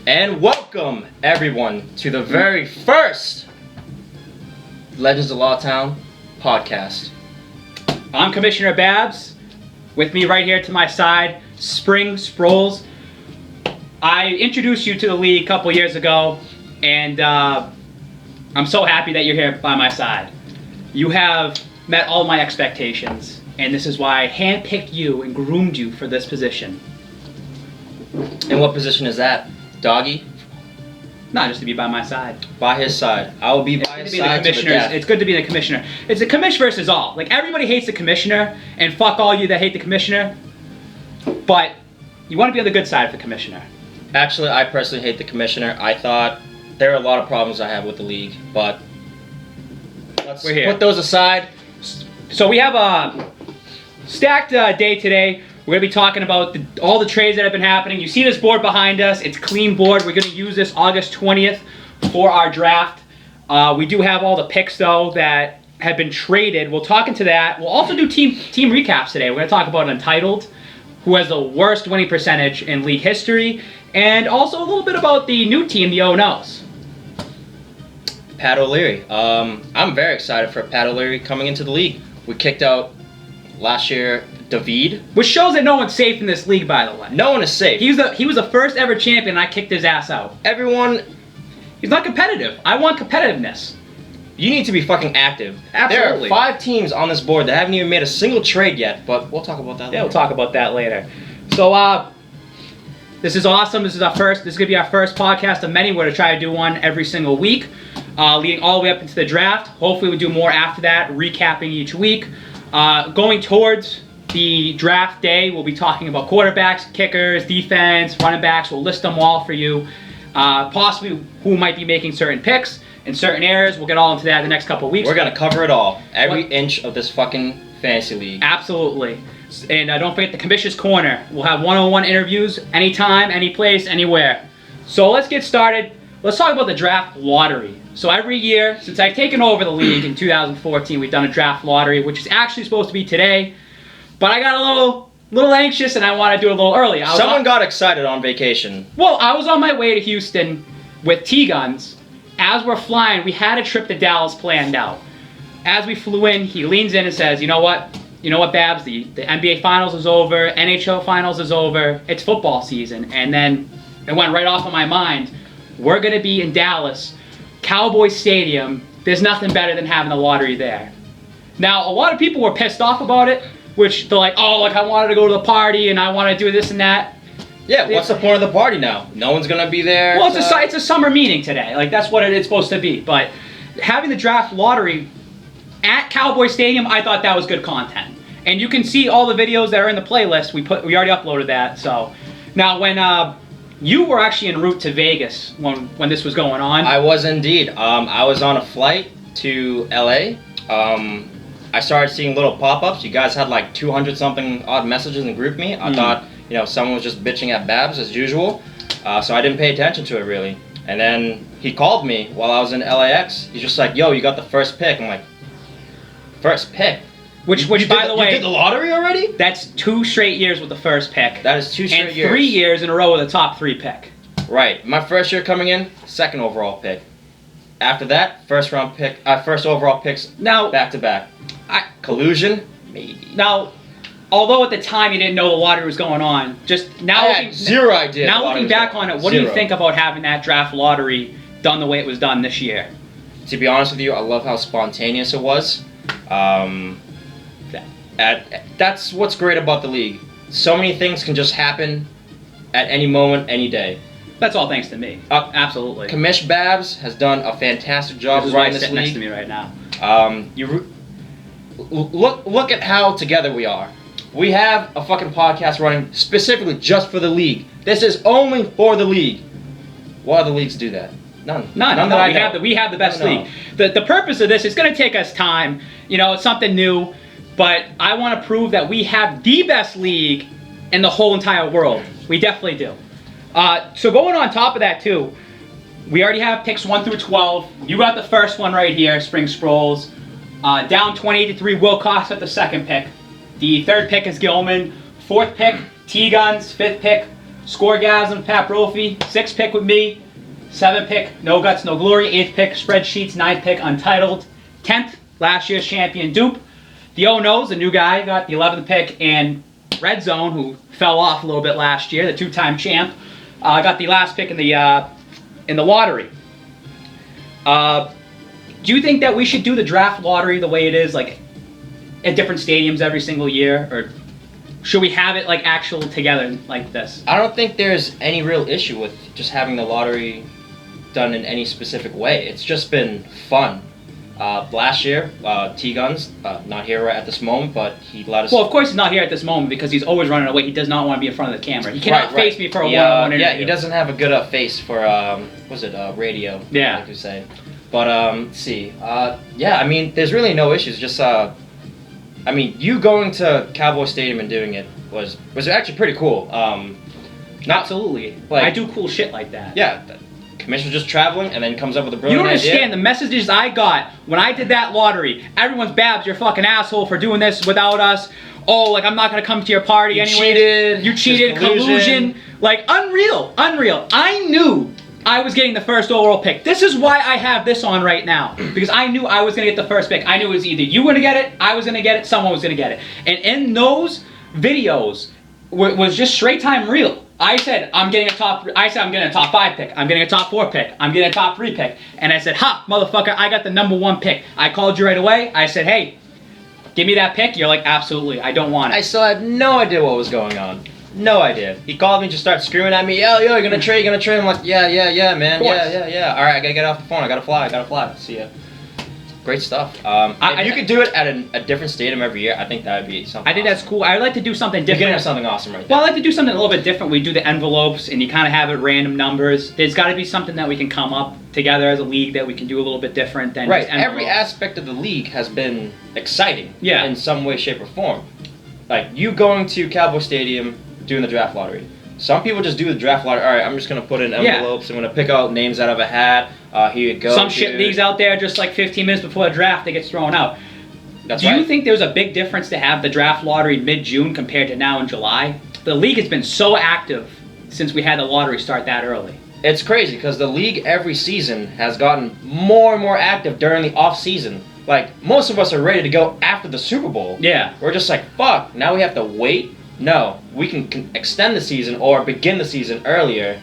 And welcome, everyone, to the very first Legends of Lawtown Podcast. I'm Commissioner Babs. With me right here to my side, Spring Sproles. I introduced you to the league a couple years ago, and I'm so happy that you're here by my side. You have met all my expectations, and this is why I handpicked you and groomed you for this position. And what position is that? Doggy? Not just to be by my side. By his side. I will be by his side to the death. It's good to be the commissioner. It's a commish versus all. Like, everybody hates the commissioner, and fuck all you that hate the commissioner. But you want to be on the good side of the commissioner. Actually, I personally hate the commissioner. I thought there are a lot of problems I have with the league, but let's put those aside. So we have a stacked day today. We're going to be talking about all the trades that have been happening. You see this board behind us. It's a clean board. We're going to use this August 20th for our draft. We do have all the picks, though, that have been traded. We'll talk into that. We'll also do team recaps today. We're going to talk about Untitled, who has the worst winning percentage in league history, and also a little bit about the new team, the O-Nos. Pat O'Leary. I'm very excited for Pat O'Leary coming into the league. We kicked out last year David. Which shows that no one's safe in this league, by the way. No one is safe. He was the first ever champion, and I kicked his ass out. Everyone... He's not competitive. I want competitiveness. You need to be fucking active. Absolutely. There are 5 teams on this board that haven't even made a single trade yet, but we'll talk about that later. Yeah, we'll talk about that later. So, this is awesome. This is going to be our first podcast of many. We're going to try to do one every single week, leading all the way up into the draft. Hopefully we'll do more after that, recapping each week. Going towards the draft day, we'll be talking about quarterbacks, kickers, defense, running backs. We'll list them all for you. Possibly who might be making certain picks in certain areas. We'll get all into that in the next couple of weeks. We're going to cover it all. Every inch of this fucking fantasy league. Absolutely. And don't forget the Commissioner's Corner. We'll have one-on-one interviews anytime, any place, anywhere. So let's get started. Let's talk about the draft lottery. So every year, since I've taken over the league in 2014, we've done a draft lottery, which is actually supposed to be today. But I got a little anxious, and I want to do it a little early. Someone got excited on vacation. Well, I was on my way to Houston with T-Guns. As we're flying, we had a trip to Dallas planned out. As we flew in, he leans in and says, you know what, Babs, the NBA Finals is over, NHL Finals is over, it's football season. And then it went right off of my mind. We're going to be in Dallas, Cowboys Stadium. There's nothing better than having the lottery there. Now, a lot of people were pissed off about it, which they're like, oh, like I wanted to go to the party and I want to do this and that. Yeah, what's the point of the party now? No one's going to be there. Well, it's a summer meeting today. Like, that's what it's supposed to be. But having the draft lottery at Cowboy Stadium, I thought that was good content. And you can see all the videos that are in the playlist. We already uploaded that. So now when you were actually en route to Vegas when this was going on. I was indeed. I was on a flight to LA. I started seeing little pop-ups. You guys had like 200 something odd messages in GroupMe. I thought, someone was just bitching at Babs as usual. So I didn't pay attention to it really. And then he called me while I was in LAX. He's just like, yo, you got the first pick. I'm like, first pick? Which by the way, you did the lottery already? That's 2 straight years with the first pick. That is 2 straight years. And 3 years in a row with a top 3 pick. Right. My first year coming in, 2nd overall pick. After that, first overall picks now back to back. Collusion? Maybe. Now, although at the time you didn't know the lottery was going on, just now I had zero idea. Now looking back on it, what do you think about having that draft lottery done the way it was done this year? To be honest with you, I love how spontaneous it was. That's what's great about the league. So many things can just happen at any moment, any day. That's all thanks to me. Absolutely. Commish Babs has done a fantastic job running this league. Next to me right now. Look at how together we are. We have a fucking podcast running specifically just for the league. This is only for the league. What other leagues do that? None. We have the best league. The purpose of this is going to take us time. It's something new. But I want to prove that we have the best league in the whole entire world. We definitely do. So going on top of that too, we already have picks 1 through 12. You got the first one right here, Spring Sproles. Down 28-3, Will Cox at the 2nd pick. The 3rd pick is Gilman. 4th pick, T-Guns. 5th pick, Scoregasm, Pat Brophy, 6th pick with me, 7th pick, No Guts, No Glory, 8th pick, Spreadsheets, 9th pick, Untitled, 10th, last year's champion, Dupe. The O-Knows, the new guy, got the 11th pick, and Red Zone, who fell off a little bit last year, the 2-time champ, got the last pick in the lottery. Do you think that we should do the draft lottery the way it is, like at different stadiums every single year, or should we have it like actual together like this? I don't think there's any real issue with just having the lottery done in any specific way. It's just been fun. Last year, T-Guns, not here right at this moment, but he let us... Well, of course he's not here at this moment because he's always running away. He does not want to be in front of the camera. He cannot face me for a one-on-one interview. Yeah, he doesn't have a good face for, radio, yeah. I like to say. But, let's see. Yeah, I mean, there's really no issues. Just, I mean, you going to Cowboy Stadium and doing it was actually pretty cool. Absolutely. Like, I do cool shit like that. Yeah. Commissioner's just traveling and then comes up with a brilliant idea. You don't understand idea. the messages I got when I did that lottery. Everyone's Babs, you're a fucking asshole for doing this without us. Oh, like I'm not gonna come to your party anyway. You cheated. Collusion. Like unreal. I knew I was getting the first overall pick. This is why I have this on right now. Because I knew I was gonna get the first pick. I knew it was either you were gonna get it, I was gonna get it, someone was gonna get it. And in those videos was just straight time real. I said I'm getting a top 5 pick. I'm getting a top 4 pick. I'm getting a top 3 pick. And I said, ha, motherfucker, I got the number 1 pick. I called you right away. I said, hey, give me that pick. You're like, absolutely, I don't want it. I still had no idea what was going on. No idea. He called me, just started screaming at me, yo, you're gonna trade. I'm like, yeah, man, yeah. All right, I gotta get off the phone. I gotta fly. See ya. Great stuff. If you could do it at a different stadium every year, I think that would be something. I think that's cool. I'd like to do something different. You're getting something awesome right there. Well, I'd like to do something a little bit different. We do the envelopes, and you kind of have it random numbers. There's got to be something that we can come up together as a league that we can do a little bit different than right. Just envelopes. Every aspect of the league has been exciting. Yeah. In some way, shape, or form. Like you going to Cowboy Stadium, doing the draft lottery. Some people just do the draft lottery. All right, I'm just gonna put in envelopes. I'm gonna pick out names out of a hat. Here you go. Some shit leagues out there just like 15 minutes before the draft, they get thrown out. That's Do you think there's a big difference to have the draft lottery mid-June compared to now in July? The league has been so active since we had the lottery start that early. It's crazy because the league every season has gotten more and more active during the off season. Like most of us are ready to go after the Super Bowl. Yeah. We're just like, fuck. Now we have to wait. No, we can extend the season or begin the season earlier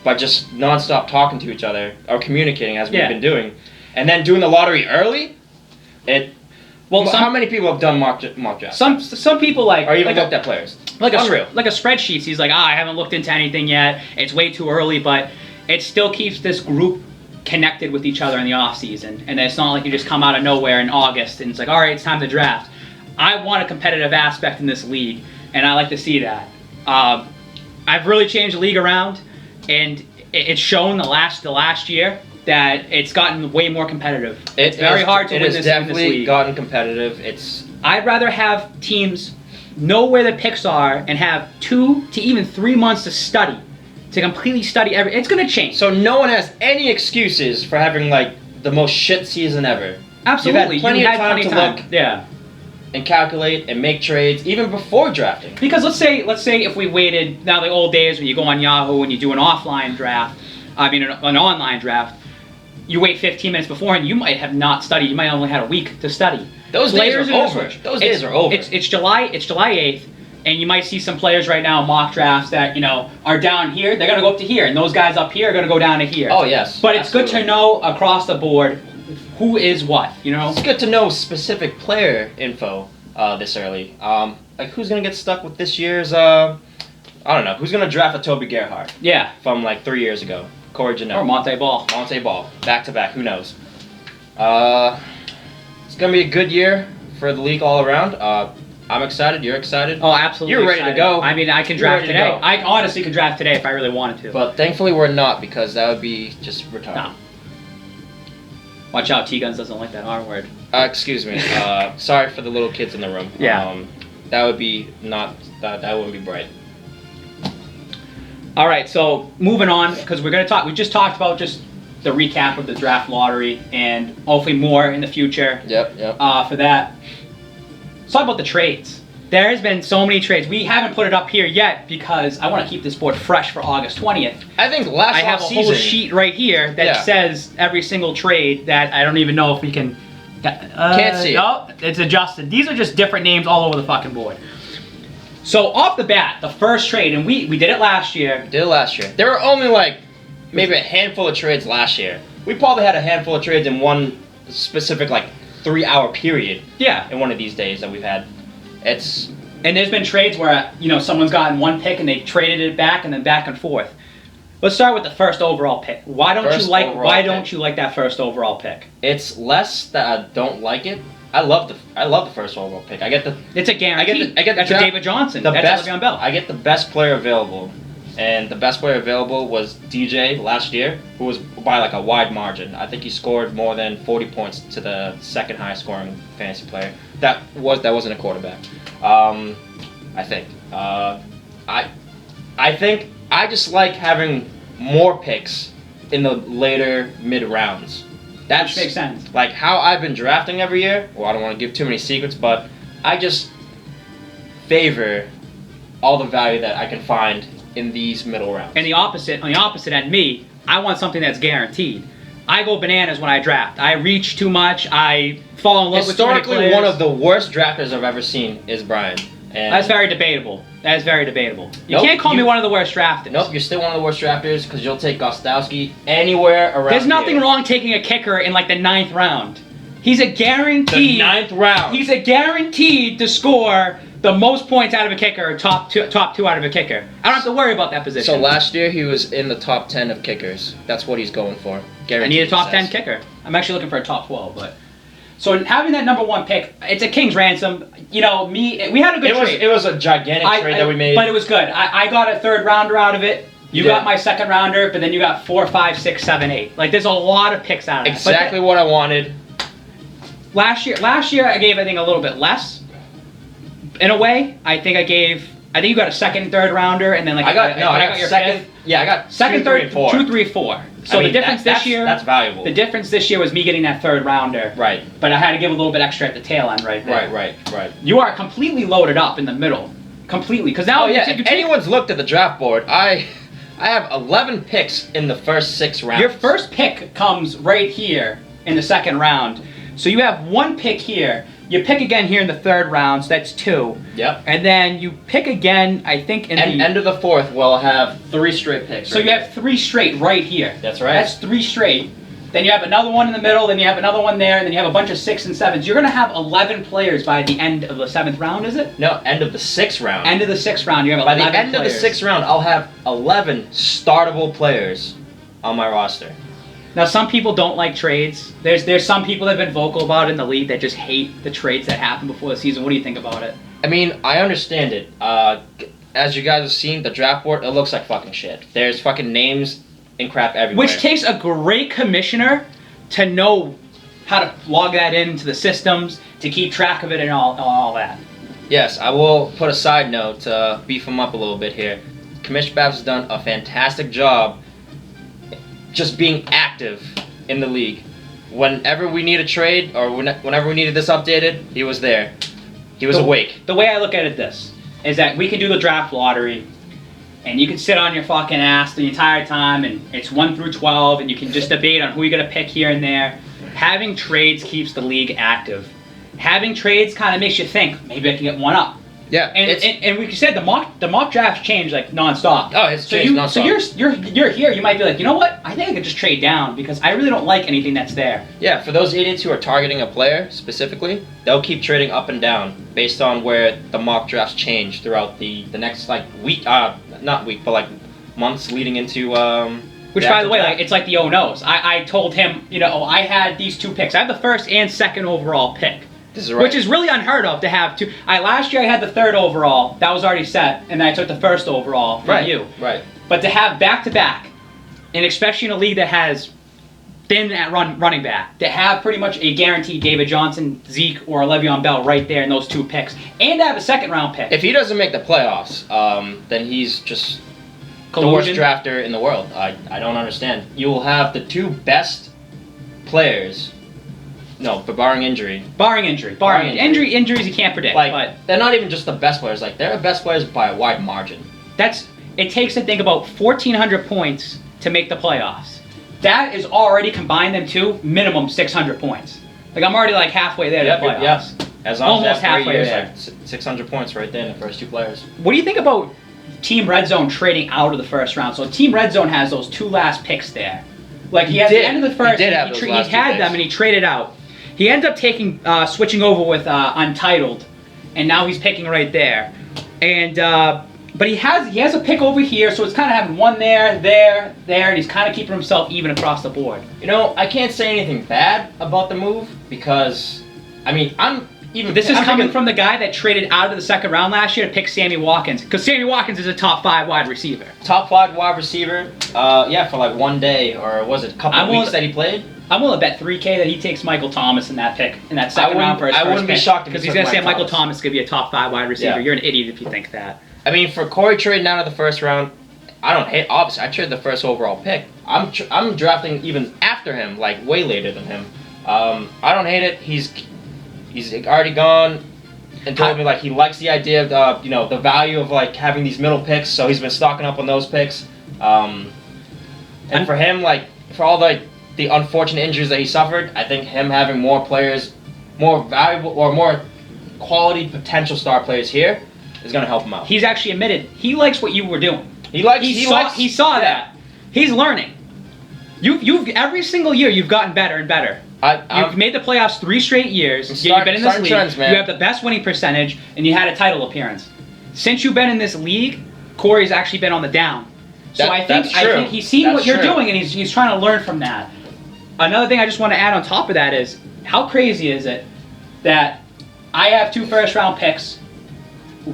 by just nonstop talking to each other or communicating as we've been doing. And then doing the lottery early, how many people have done mock drafts? Some people like... Or even looked at players. Like a spreadsheet. He's like, I haven't looked into anything yet. It's way too early, but it still keeps this group connected with each other in the off season. And it's not like you just come out of nowhere in August and it's like, all right, it's time to draft. I want a competitive aspect in this league. And I like to see that. I've really changed the league around, and it's shown the last year that it's gotten way more competitive. It's very hard to win this league. It has definitely gotten competitive. I'd rather have teams know where the picks are and have 2 to even 3 months to completely study It's going to change. So no one has any excuses for having like the most shit season ever. Absolutely, you've had plenty of time to look. Yeah. And calculate and make trades even before drafting. Because let's say if we waited, now the old days when you go on Yahoo and you do an offline draft, an online draft, you wait 15 minutes before and you might have not studied. You might only had a week to study. Those days are over. Those days are over. It's July 8th, and you might see some players right now in mock drafts that are down here. They're gonna go up to here, and those guys up here are gonna go down to here. Oh yes. But it's good to know across the board who is what, It's good to know specific player info this early. Like who's gonna get stuck with this year's I don't know, who's gonna draft a Toby Gerhardt? Yeah. From like 3 years ago. Corey Janelle. Or Monte Ball. Back to back, who knows? It's gonna be a good year for the league all around. I'm excited, you're excited. Oh, absolutely. You're ready to go. I mean, I can draft today. I honestly could draft today if I really wanted to. But thankfully we're not, because that would be just retarded. No. Watch out, T-Guns doesn't like that R word. Excuse me. Sorry for the little kids in the room. Yeah. That would be that wouldn't be bright. All right, so moving on, because we just talked about just the recap of the draft lottery and hopefully more in the future. Yep. For that. Let's talk about the trades. There has been so many trades. We haven't put it up here yet because I want to keep this board fresh for August 20th. I think I have a whole sheet right here that says every single trade that I don't even know if we can... Can't see it. No, it's adjusted. These are just different names all over the fucking board. So off the bat, the first trade, and we did it last year. There were only like maybe a handful of trades last year. We probably had a handful of trades in one specific like 3-hour period. Yeah. In one of these days that we've had. And there's been trades where, you know, someone's gotten one pick and they traded it back and then back and forth. Let's start with the first overall pick. Why don't you like that first overall pick? It's less that I don't like it. I love the first overall pick. It's a guarantee. I get that's a David Johnson. That's a Le'Veon Bell. I get the best player available. And the best player available was DJ last year, who was by like a wide margin. I think he scored more than 40 points to the second highest scoring fantasy player. That wasn't a quarterback. I think. I think I just like having more picks in the later mid rounds. That makes sense. Like how I've been drafting every year. Well, I don't want to give too many secrets, but I just favor all the value that I can find in these middle rounds. And on the opposite end, me, I want something that's guaranteed. I go bananas when I draft. I reach too much. I fall in love with too many players. Historically, one of the worst drafters I've ever seen is Brian. And that's very debatable. You can't call me one of the worst drafters. Nope, you're still one of the worst drafters because you'll take Gostowski anywhere around. There's nothing wrong taking a kicker in like the 9th round. He's a guaranteed. The 9th round. He's a guaranteed to score the most points out of a kicker, top two out of a kicker. I don't have to worry about that position. So last year he was in the top 10 of kickers. That's what he's going for. Guaranteed. I need a top 10 kicker. I'm actually looking for a top 12, but. So having that number 1 pick, it's a king's ransom. You know, we had a good trade. It was a gigantic trade that we made. But it was good. I got a 3rd rounder out of it. You got my 2nd rounder, but then you got 4, 5, 6, 7, 8. Like there's a lot of picks out of that. Exactly what I wanted. Last year I gave I think a little bit less. In a way, I think you got a 2nd and 3rd rounder, and then like I got your 2nd. 5th. Yeah, I got 2nd, 3rd, 4. 2, 3, 4. So the difference this year, that's valuable. The difference this year was me getting that 3rd rounder. Right. But I had to give a little bit extra at the tail end right there. Right. You are completely loaded up in the middle. Completely. Because now if anyone's looked at the draft board, I have 11 picks in the first 6 rounds. Your first pick comes right here in the 2nd round. So you have 1 pick here. You pick again here in the 3rd round, so that's 2. Yep. And then you pick again, I think, in the end of the 4th, we'll have 3 straight picks. So you have 3 straight right here. That's right. That's 3 straight. Then you have another one in the middle, then you have another one there, and then you have a bunch of 6 and 7s. You're going to have 11 players by the end of the 7th round, is it? No, end of the 6th round. End of the 6th round, you have 11 players. By the end of the 6th round, I'll have 11 startable players on my roster. Now, some people don't like trades. There's some people that have been vocal about it in the league that just hate the trades that happen before the season. What do you think about it? I mean, I understand it. As you guys have seen, the draft board, it looks like fucking shit. There's fucking names and crap everywhere. Which takes a great commissioner to know how to log that into the systems, to keep track of it and all that. Yes, I will put a side note to beef him up a little bit here. Commissioner Babs has done a fantastic job just being active in the league. Whenever we need a trade or whenever we needed this updated, he was there. He was awake. The way I look at it is that we can do the draft lottery and you can sit on your fucking ass the entire time and it's 1 through 12 and you can just debate on who you're going to pick here and there. Having trades keeps the league active. Having trades kind of makes you think, maybe I can get one up. Yeah, and we said the mock drafts change like nonstop. Oh, it's changed nonstop. So you're here. You might be like, you know what? I think I could just trade down because I really don't like anything that's there. Yeah, for those idiots who are targeting a player specifically, they'll keep trading up and down based on where the mock drafts change throughout the next like week, not week, but like months leading into. Which, by the way, like it's like the oh-no's. I told him, I had these 2 picks. I have the 1st and 2nd overall pick. This is right. Which is really unheard of to have 2. Last year I had the 3rd overall. That was already set. And then I took the 1st overall from you. Right. But to have back-to-back, and especially in a league that has thin at running back, to have pretty much a guaranteed David Johnson, Zeke, or Le'Veon Bell right there in those 2 picks, and to have a 2nd round pick. If he doesn't make the playoffs, then he's just the worst drafter in the world. I don't understand. You will have the 2 best players No, but barring injury. Barring injuries you can't predict. Like, but they're not even just the best players. Like, they're the best players by a wide margin. it takes to think about 1,400 points to make the playoffs. That is already combined them two minimum 600 points. Like I'm already like halfway there to the playoffs. Yep. As long Almost as that 3 halfway years, there. like 600 points right there in the first two players. What do you think about Team Red Zone trading out of the first round? So Team Red Zone has those two last picks there. Like he has the end of the first. He did have those last two had picks. them and he traded out. He ended up switching over with Untitled, and now he's picking right there. And but he has a pick over here, so it's kind of having one there, and he's kind of keeping himself even across the board. You know, I can't say anything bad about the move because, I mean, This is coming from the guy that traded out of the second round last year to pick Sammy Watkins, because Sammy Watkins is a top 5 wide receiver. Top 5 wide receiver, for like 1 day, or was it a couple of weeks that he played? I'm willing to bet $3K that he takes Michael Thomas in that pick, in that second round for his I wouldn't be shocked if because he he's took going to say Mike Michael Thomas is going to be a top 5 wide receiver. Yeah. You're an idiot if you think that. I mean, for Corey trading out of the first round, I don't hate. Obviously, I traded the first overall pick. I'm drafting even after him, like way later than him. I don't hate it. He's already gone and told me like he likes the idea of the value of like having these middle picks. So he's been stocking up on those picks. And for him, like for all the unfortunate injuries that he suffered, I think him having more players, more valuable or more quality potential star players here is going to help him out. He's actually admitted he likes what you were doing. He saw that. He's learning. You've every single year you've gotten better and better. You've made the playoffs 3 straight years. You've been in this league. Trends, man. You have the best winning percentage, and you had a title appearance. Since you've been in this league, Corey's actually been on the down. So I think he's seen what you're doing, and he's trying to learn from that. Another thing I just want to add on top of that is, how crazy is it that I have 2 first-round picks,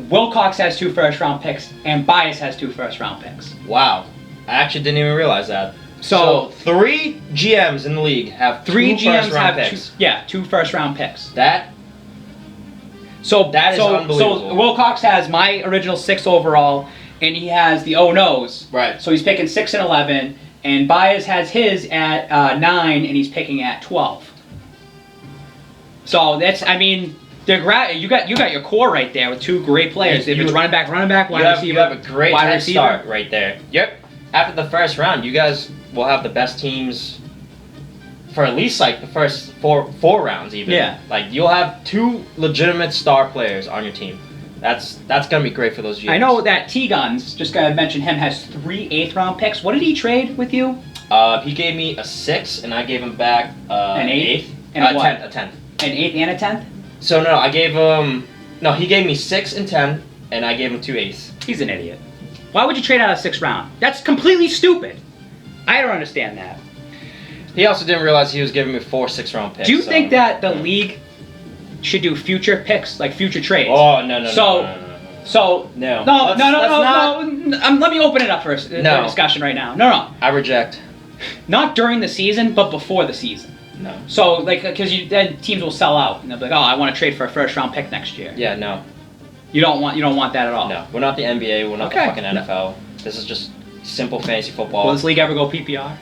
Wilcox has 2 first-round picks, and Bias has 2 first-round picks. Wow. I actually didn't even realize that. So 3 GMs in the league have 3 2 GMs first-round have picks. 2 first-round picks. That is unbelievable. So Wilcox has my original 6 overall, and he has the Oh-No's. Right. So he's picking 6 and 11, and Bias has his at 9, and he's picking at 12. So that's, I mean, you got your core right there with 2 great players. If it's running back, wide receiver. You have a great wide head receiver. start right there. Yep. After the first round, you guys will have the best teams for at least like the first four rounds even. Yeah. Like you'll have 2 legitimate star players on your team. That's gonna be great for those GMs. I know that T-Guns, just gotta mention him, has 3 8th-round picks. What did he trade with you? He gave me a 6, and I gave him back an 8th? And a 10th. An 8th and a 10th? So no, I gave him he gave me 6 and 10, and I gave him 2 8ths. He's an idiot. Why would you trade out of 6th round? That's completely stupid. I don't understand that. He also didn't realize he was giving me 4 6-round picks. Do you think that the league should do future picks, like future trades? Oh, no. Let me open it up for a discussion right now. No. I reject. Not during the season, but before the season. No. So, like, because then teams will sell out and they'll be like, "Oh, I want to trade for a 1st-round pick next year." Yeah, no. You don't want that at all. No, we're not the NBA. We're not the fucking NFL. This is just simple fantasy football. Will this league ever go PPR?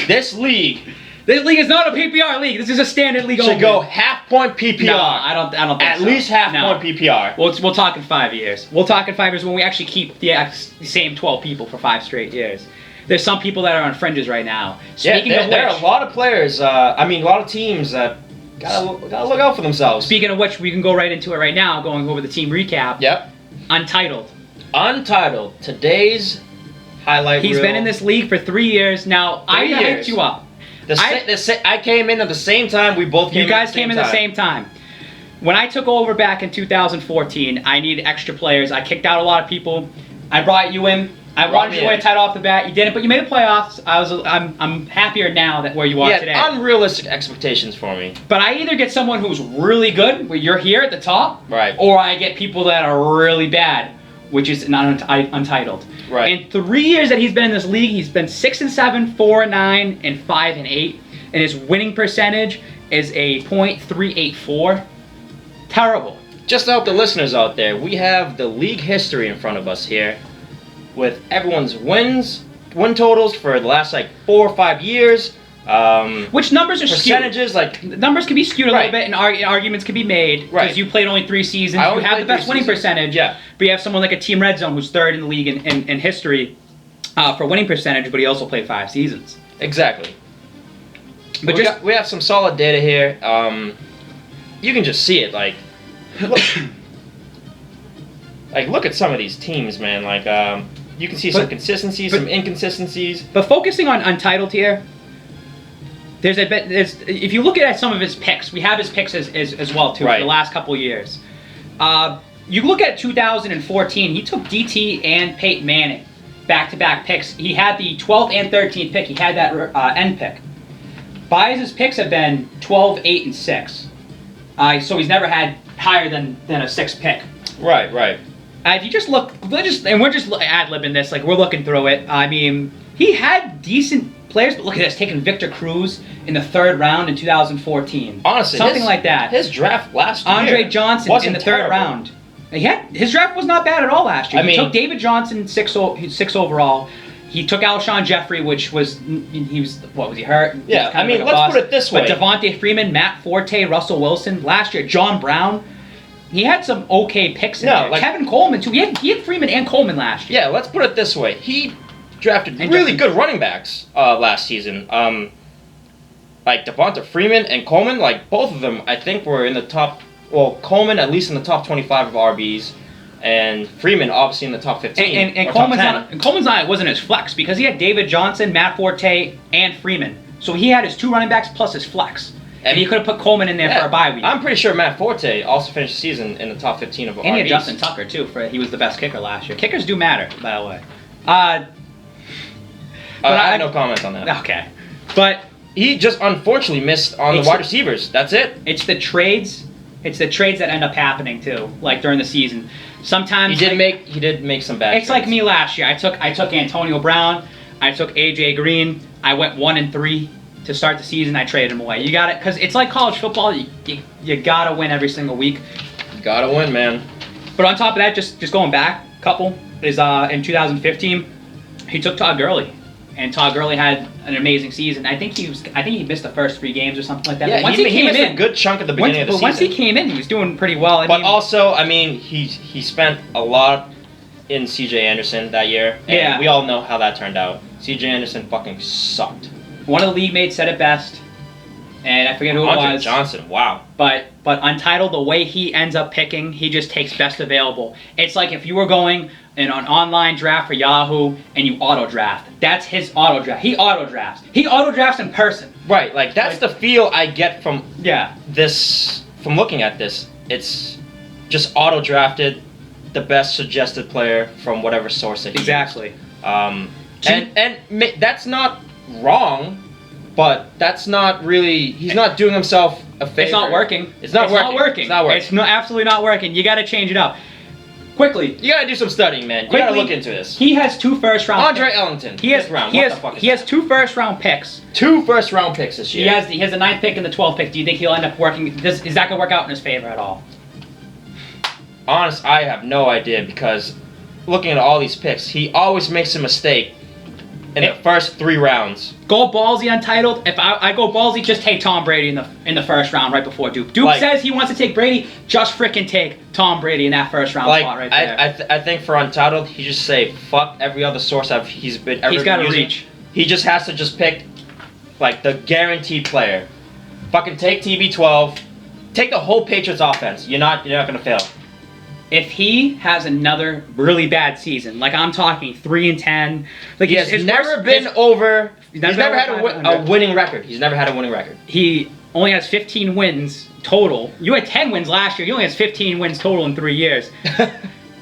This league. This league is not a PPR league. This is a standard league. Should go half-point PPR. No, I don't think At least half-point PPR. We'll talk in 5 years. We'll talk in 5 years when we actually keep the same 12 people for 5 straight years. There's some people that are on fringes right now. Speaking of which, there are a lot of players. A lot of teams that gotta look out for themselves. Speaking of which, we can go right into it right now, going over the team recap. Yep. Untitled. Today's highlight reel. He's been in this league for 3 years now. I hyped you up. I came in at the same time. We both came in. You guys came in the same time. When I took over back in 2014, I needed extra players. I kicked out a lot of people. I brought you in. I wanted you to win a title off the bat. You didn't, but you made the playoffs. I'm happier now that where you are today. Unrealistic expectations for me. But I either get someone who's really good, where you're here at the top, right, or I get people that are really bad, which is not Untitled. Right. In 3 years that he's been in this league, he's been 6 and 7, 4 and 9, and 5 and 8, and his winning percentage is a .384. Terrible. Just to help the listeners out there, we have the league history in front of us here, with everyone's win totals for the last 4 or 5 years. Which numbers are percentages skewed. Numbers can be skewed a little bit, and arguments can be made because Right. you played only 3 seasons. You have the best winning percentage. Yeah. But you have someone like a Team Red Zone who's third in the league in history for winning percentage, but he also played 5 seasons. Exactly. But we have some solid data here. You can just see it. Like, look at some of these teams, man. Like, you can see some consistencies, some inconsistencies. But focusing on Untitled here, there's a bit. If you look at some of his picks, we have his picks as well too for the last couple of years. You look at 2014, he took DT and Peyton Manning, back-to-back picks. He had the 12th and 13th pick. He had that end pick. Baez's picks have been 12, 8, and 6. So he's never had higher than a 6th pick. Right. If you just look, we're just ad-libbing this, like we're looking through it. I mean, he had decent players, but look at this, taking Victor Cruz in the 3rd round in 2014. Honestly, something like that. His draft last year, Andre Johnson in the 3rd round. His draft was not bad at all last year. He took David Johnson 6 overall. He took Alshon Jeffrey, was he hurt? Yeah, I mean, let's put it this way. But Devontae Freeman, Matt Forte, Russell Wilson last year, John Brown. He had some okay picks in there. Kevin Coleman too. He had Freeman and Coleman last year. Yeah, let's put it this way. He drafted really good running backs last season. Like Devonta Freeman and Coleman, like both of them, I think were in the top. Well, Coleman at least in the top 25 of RBs, and Freeman obviously in the top 15. And Coleman's not wasn't his flex because he had David Johnson, Matt Forte, and Freeman. So he had his 2 running backs plus his flex. And he could have put Coleman in there for a bye week. I'm pretty sure Matt Forte also finished the season in the top 15 of RBs. And he had Justin Tucker, too. He was the best kicker last year. Kickers do matter, by the way. I have no comments on that. Okay. But he just unfortunately missed on the wide receivers. That's it. It's the trades. It's the trades that end up happening, too, like during the season. Sometimes he did make some bad trades. Like me last year. I took Antonio Brown. I took A.J. Green. I went 1-3. To start the season, I traded him away. You got it, because it's like college football. You gotta win every single week. You gotta win, man. But on top of that, just going back, couple is in 2015, he took Todd Gurley, and Todd Gurley had an amazing season. I think he missed the first 3 games or something like that. Yeah, but once he came missed in, a good chunk at the beginning of the season. But once he came in, he was doing pretty well. Also, I mean, he spent a lot in C.J. Anderson that year, and we all know how that turned out. C.J. Anderson fucking sucked. One of the league mates said it best, and I forget who it was. Andre Johnson, wow. But Untitled, the way he ends up picking, he just takes best available. It's like if you were going in an online draft for Yahoo and you auto draft. That's his auto draft. He auto drafts. He auto drafts in person. Right, like that's the feel I get from from looking at this. It's just auto drafted the best suggested player from whatever source that he Exactly. And that's not wrong, but that's not really. He's not doing himself a favor. It's not working. It's not working. It's absolutely not working. You got to change it up. Quickly. You got to do some studying, man. You got to look into this. He has 2 first-round Andre picks. Ellington. He has 2 first-round picks. 2 first-round picks this year. He has the 9th pick and the 12th pick. Do you think he'll end up working? Is that going to work out in his favor at all? Honest, I have no idea because looking at all these picks, he always makes a mistake in the first 3 rounds. Go ballsy, Untitled. If I go ballsy, just take Tom Brady in the first round right before Duke. Duke says he wants to take Brady. Just freaking take Tom Brady in that first round spot right there. I think for Untitled, he just say fuck every other source he's got to reach. He just has to just pick like the guaranteed player. Fucking take TB12. Take the whole Patriots offense. You're not gonna fail. If he has another really bad season, like I'm talking 3-10, like he's never had a winning record. He's never had a winning record. He only has 15 wins total. You had 10 wins last year. He only has 15 wins total in 3 years.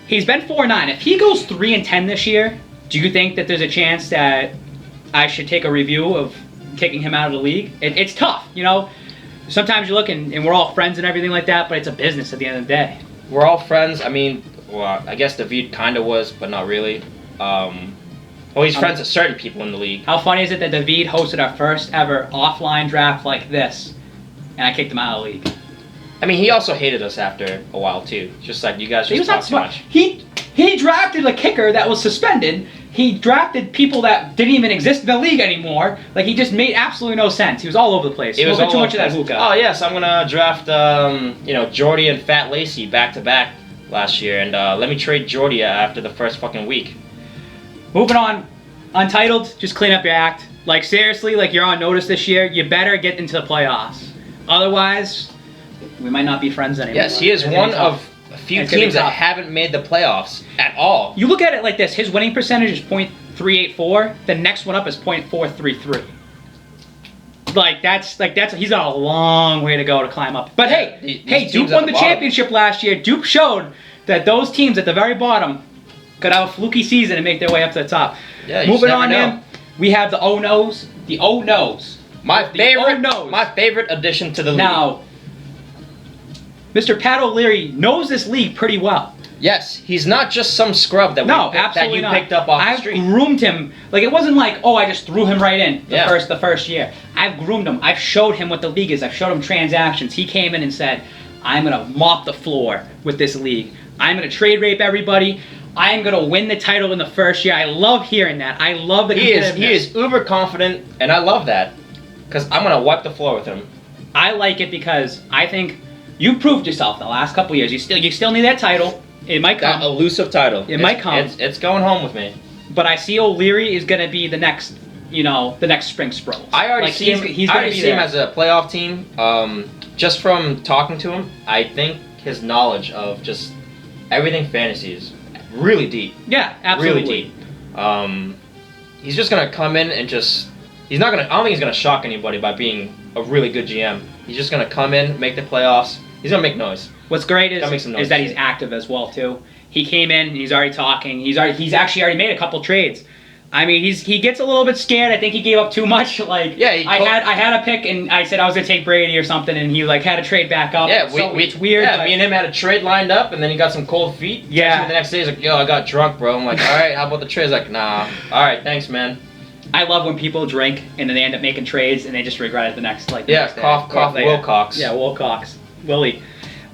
He's been 4-9. If he goes 3-10 this year, do you think that there's a chance that I should take a review of kicking him out of the league? It's tough, you know. Sometimes you look and we're all friends and everything like that, but it's a business at the end of the day. We're all friends. I mean, well, I guess David kind of was, but not really. He's friends with certain people in the league. How funny is it that David hosted our first ever offline draft like this, and I kicked him out of the league? I mean, he also hated us after a while, too. Just like, you guys just talk too much. He drafted a kicker that was suspended, He drafted people that didn't even exist in the league anymore. Like, he just made absolutely no sense. He was all over the place. It was too much of that hookah. Oh yes, I'm gonna draft Jordy and Fat Lacey back to back last year, and let me trade Jordy after the first fucking week. Moving on, Untitled, just clean up your act. Like, seriously, like, you're on notice this year. You better get into the playoffs. Otherwise, we might not be friends anymore. Yes, he is one of a few teams that haven't made the playoffs at all. You look at it like this: his winning percentage is .384. The next one up is .433. He's got a long way to go to climb up. But yeah, hey, Duke won the championship last year. Duke showed that those teams at the very bottom could have a fluky season and make their way up to the top. Yeah, moving on, man. We have the Oh No's. The Oh No's. My favorite addition to the league. Now, Mr. Pat O'Leary knows this league pretty well. Yes, he's not just some scrub that you picked up off the street. I've groomed him. Like, it wasn't like, oh, I just threw him right in the first year. I've groomed him. I've showed him what the league is. I've showed him transactions. He came in and said, I'm going to mop the floor with this league. I'm going to trade rape everybody. I am going to win the title in the first year. I love hearing that. I love the competitiveness. He is uber confident, and I love that because I'm going to wipe the floor with him. I like it because I think you proved yourself the last couple of years. You still need that title. It might come. That elusive title. It might come. It's going home with me. But I see O'Leary is going to be the next spring Sproles. I already see him. I already see him as a playoff team. Just from talking to him, I think his knowledge of just everything fantasy is really deep. Yeah, absolutely. Really deep. He's just gonna come in and just. I don't think he's gonna shock anybody by being a really good GM. He's just gonna come in, make the playoffs. He's gonna make noise. What's great is that he's active as well too. He came in, and he's already talking. He's actually already made a couple trades. I mean, he gets a little bit scared. I think he gave up too much. Like, yeah, I had a pick, and I said I was gonna take Brady or something, and he had to trade back up. Yeah, it's weird. Yeah, me and him had a trade lined up, and then he got some cold feet. Yeah. The next day he's like, "Yo, I got drunk, bro." I'm like, "All right, how about the trade?" He's like, "Nah, all right, thanks, man." I love when people drink and then they end up making trades and they just regret it the next next day. Cough, Wilcox. Yeah, Wilcox, Willie.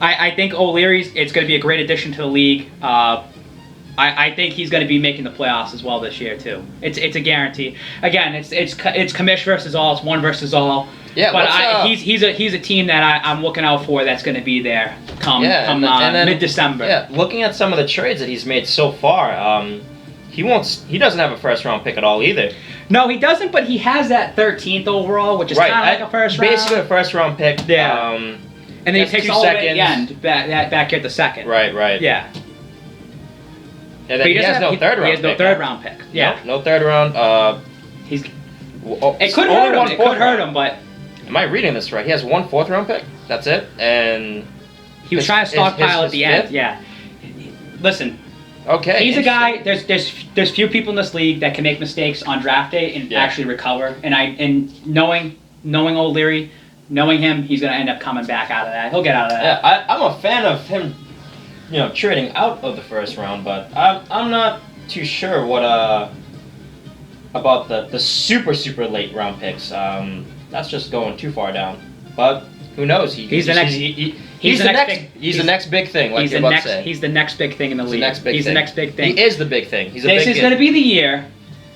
I think O'Leary's. It's going to be a great addition to the league. I think he's going to be making the playoffs as well this year too. It's a guarantee. Again, it's commish versus all. It's one versus all. Yeah, but he's a team that I'm looking out for. That's going to be there come mid-December. Yeah, looking at some of the trades that he's made so far, he doesn't have a first round pick at all either. No, he doesn't. But he has that 13th overall, which is kind of like a first round. Basically a first round pick. Yeah. And then he takes all the way at the end, back at the second. Right. Yeah. And then he has no third round. He has no third round pick. Yeah. No third round. It could hurt him. It could hurt him, but. Am I reading this right? He has one fourth round pick. That's it. And he was trying to stockpile at the end. Yeah. Listen. Okay. He's a guy. There's few people in this league that can make mistakes on draft day and actually recover. And knowing O'Leary, knowing him, he's gonna end up coming back out of that. He'll get out of that. Yeah, I'm a fan of him. Trading out of the first round, but I'm not too sure what about the super late round picks. That's just going too far down. But who knows? He's the next big thing. Like you're about to say. He's the next big thing in the league. He's the next big thing. He is the big thing. This is going to be the year.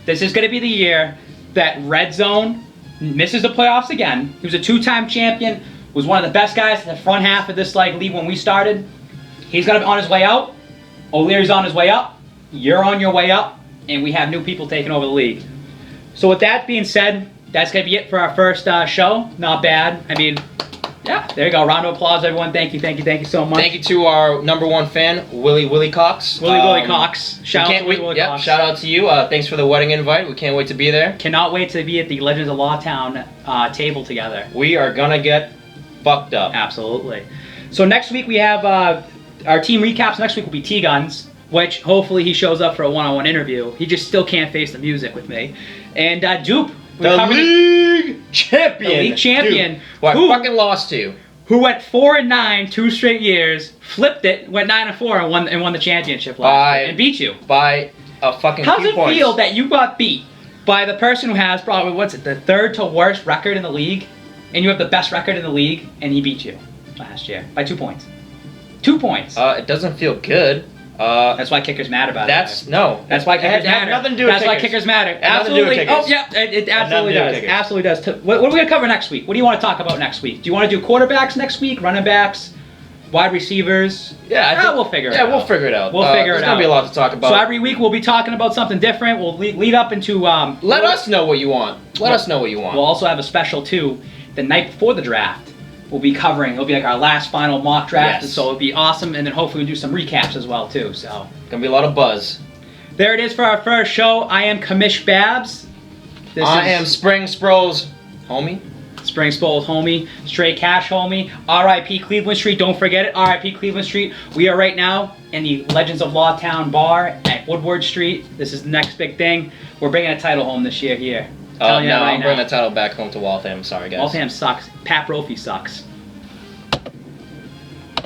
This is going to be the year that Red Zone misses the playoffs again. He was a 2-time champion. Was one of the best guys in the front half of this league when we started. He's going to be on his way out. O'Leary's on his way up. You're on your way up. And we have new people taking over the league. So with that being said, that's going to be it for our first show. Not bad. I mean, yeah, there you go. Round of applause, everyone. Thank you so much. Thank you to our number one fan, Willie Cox. Willie Cox. Shout out to Willie Cox. Shout out to you. Thanks for the wedding invite. We can't wait to be there. Cannot wait to be at the Legends of Lawtown table together. We are going to get fucked up. Absolutely. So next week we have our team recaps. Next week will be T-Guns, which hopefully he shows up for a one-on-one interview. He just still can't face the music with me. And Dupe. The league champion. Who fucking lost to? Who went 4-9 2 straight years, flipped it, went 9-4 and won the championship last year and beat you by a fucking How's few it points. feel that you got beat by the person who has probably the third to worst record in the league, and you have the best record in the league, and he beat you last year by 2 points? 2 points. It doesn't feel good. That's why kickers mad about it. No. That's why kickers it had matter. nothing to do with That's why kickers matter. Nothing to do with Absolutely. kickers. Oh yeah, it absolutely nothing to do with does. kickers. Absolutely does. What are we gonna cover next week? What do you want to talk about next week? Do you want to do quarterbacks next week? Running backs? Wide receivers? Yeah, we'll figure it out. Yeah, we'll figure it out. We'll figure it out. There's gonna be a lot to talk about. So every week we'll be talking about something different. We'll lead up into. Let us know what you want. Let us know what you want. We'll also have a special too. The night before the draft, we'll be covering. It'll be like our last final mock draft, Yes. so it'll be awesome. And then hopefully we'll do some recaps as well too. So Gonna be a lot of buzz. there it is for our first show. I am Kamish Babs. I am Spring Sproles, homie. Spring Spol's homie, Straight Cash homie, R.I.P. Cleveland Street. Don't forget it, R.I.P. Cleveland Street. We are right now in the Legends of Lawtown bar at Woodward Street. This is the next big thing. We're bringing a title home this year here. No, I'm bringing the title back home to Waltham. Sorry, guys. Waltham sucks. Pat Brophy sucks.